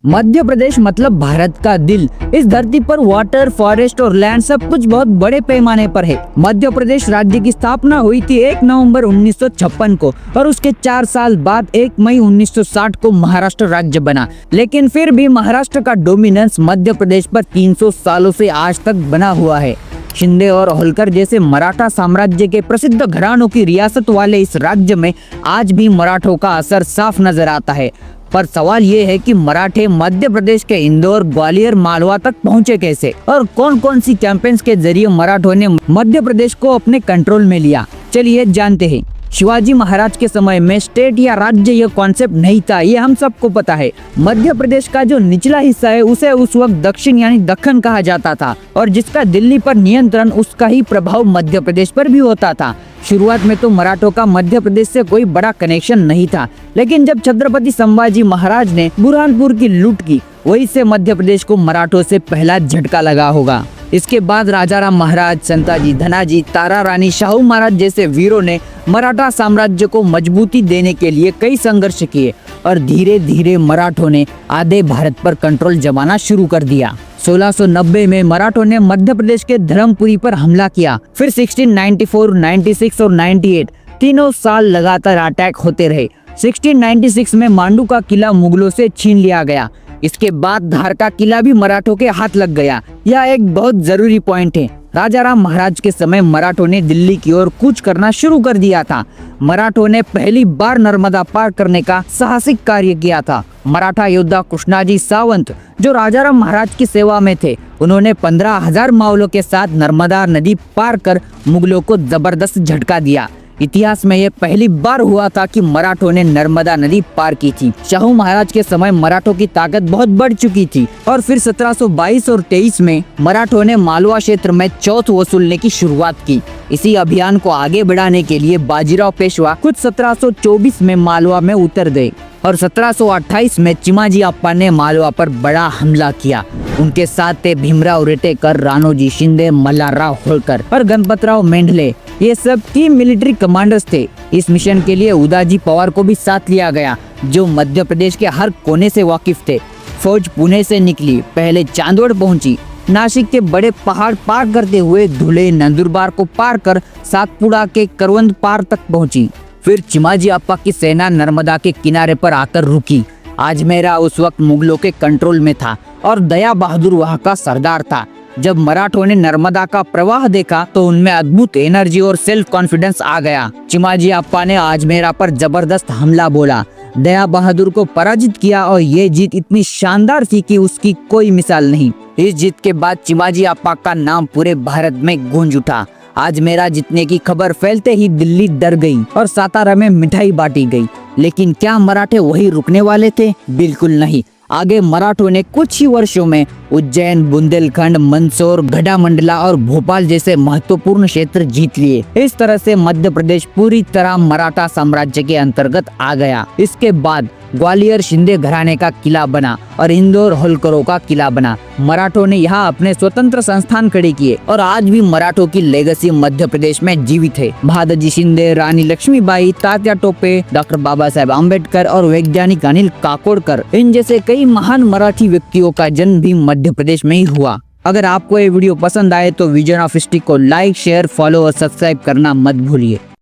मध्य प्रदेश मतलब भारत का दिल। इस धरती पर वाटर, फॉरेस्ट और लैंड सब कुछ बहुत बड़े पैमाने पर है। मध्य प्रदेश राज्य की स्थापना हुई थी 1 नवंबर 1956 को और उसके 4 साल बाद 1 मई 1960 को महाराष्ट्र राज्य बना। लेकिन फिर भी महाराष्ट्र का डोमिनेंस मध्य प्रदेश पर 300 सालों से आज तक बना हुआ है। शिंदे और होलकर जैसे मराठा साम्राज्य के प्रसिद्ध घरानों की रियासत वाले इस राज्य में आज भी मराठों का असर साफ नजर आता है। पर सवाल ये है कि मराठे मध्य प्रदेश के इंदौर, ग्वालियर, मालवा तक पहुंचे कैसे और कौन कौन सी कैंपेन्स के जरिए मराठों ने मध्य प्रदेश को अपने कंट्रोल में लिया। चलिए जानते हैं। शिवाजी महाराज के समय में स्टेट या राज्य यह कॉन्सेप्ट नहीं था, ये हम सबको पता है। मध्य प्रदेश का जो निचला हिस्सा है उसे उस वक्त दक्षिण यानी दक्कन कहा जाता था और जिसका दिल्ली पर नियंत्रण, उसका ही प्रभाव मध्य प्रदेश पर भी होता था। शुरुआत में तो मराठों का मध्य प्रदेश से कोई बड़ा कनेक्शन नहीं था, लेकिन जब छत्रपति संभाजी महाराज ने बुरहानपुर की लूट की, वहीं से मध्य प्रदेश को मराठों से पहला झटका लगा होगा। इसके बाद राजाराम महाराज, संताजी, धनाजी, तारा रानी, शाहू महाराज जैसे वीरों ने मराठा साम्राज्य को मजबूती देने के लिए कई संघर्ष किए और धीरे धीरे मराठों ने आधे भारत पर कंट्रोल जमाना शुरू कर दिया। 1690 में मराठों ने मध्य प्रदेश के धर्मपुरी पर हमला किया। फिर 1694, 96 और 98 तीनों साल लगातार अटैक होते रहे। 1696 में मांडू का किला मुगलों से छीन लिया गया। इसके बाद धार का किला भी मराठों के हाथ लग गया। यह एक बहुत जरूरी पॉइंट है। राजाराम महाराज के समय मराठों ने दिल्ली की ओर कूच करना शुरू कर दिया था। मराठों ने पहली बार नर्मदा पार करने का साहसिक कार्य किया था। मराठा योद्धा कृष्णाजी सावंत, जो राजाराम महाराज की सेवा में थे, उन्होंने 15,000 मावलों के साथ नर्मदा नदी पार कर मुगलों को जबरदस्त झटका दिया। इतिहास में यह पहली बार हुआ था कि मराठों ने नर्मदा नदी पार की थी। शाहू महाराज के समय मराठों की ताकत बहुत बढ़ चुकी थी और फिर 1722 और 23 में मराठों ने मालवा क्षेत्र में चौथ वसूलने की शुरुआत की। इसी अभियान को आगे बढ़ाने के लिए बाजीराव पेशवा खुद 1724 में मालवा में उतर गए और 1728 में चिमाजी अप्पा ने मालवा पर बड़ा हमला किया। उनके साथ थे भीमराव रेटेकर, राणोजी शिंदे, मल्हारराव होलकर और गणपतराव मेंढले। ये सब टीम मिलिट्री कमांडर्स थे। इस मिशन के लिए उदाजी पवार को भी साथ लिया गया, जो मध्य प्रदेश के हर कोने से वाकिफ थे। फौज पुणे से निकली, पहले चांदोड़ पहुंची, नासिक के बड़े पहाड़ पार करते हुए धुले, नंदुरबार को पार कर सातपुड़ा के करवंद पार तक पहुंची। फिर चिमाजी अप्पा की सेना नर्मदा के किनारे पर आकर रुकी। आजमेरा उस वक्त मुगलों के कंट्रोल में था और दया बहादुर वहाँ का सरदार था। जब मराठों ने नर्मदा का प्रवाह देखा तो उनमें अद्भुत एनर्जी और सेल्फ कॉन्फिडेंस आ गया। चिमाजी अप्पा ने आजमेरा पर जबरदस्त हमला बोला, दया बहादुर को पराजित किया और ये जीत इतनी शानदार थी कि उसकी कोई मिसाल नहीं। इस जीत के बाद चिमाजी अप्पा का नाम पूरे भारत में गूंज उठा। आजमेरा जीतने की खबर फैलते ही दिल्ली डर गई और सातारा में मिठाई बांटी गई। लेकिन क्या मराठे वही रुकने वाले थे? बिल्कुल नहीं। आगे मराठों ने कुछ ही वर्षों में उज्जैन, बुंदेलखंड, मंदसौर, गढ़ामंडला और भोपाल जैसे महत्वपूर्ण क्षेत्र जीत लिए। इस तरह से मध्य प्रदेश पूरी तरह मराठा साम्राज्य के अंतर्गत आ गया। इसके बाद ग्वालियर शिंदे घराने का किला बना और इंदौर होलकरों का किला बना। मराठों ने यहाँ अपने स्वतंत्र संस्थान खड़े किए और आज भी मराठों की लेगेसी मध्य प्रदेश में जीवित है। बहादुर शिंदे, रानी लक्ष्मीबाई, तात्या टोपे, डॉक्टर बाबा साहेब आम्बेडकर और वैज्ञानिक अनिल काकोडकर, इन जैसे कई महान मराठी व्यक्तियों का जन्म भी मध्य प्रदेश में ही हुआ। अगर आपको ये वीडियो पसंद आए तो विजन ऑफ हिस्ट्री को लाइक, शेयर, फॉलो और सब्सक्राइब करना मत भूलिए।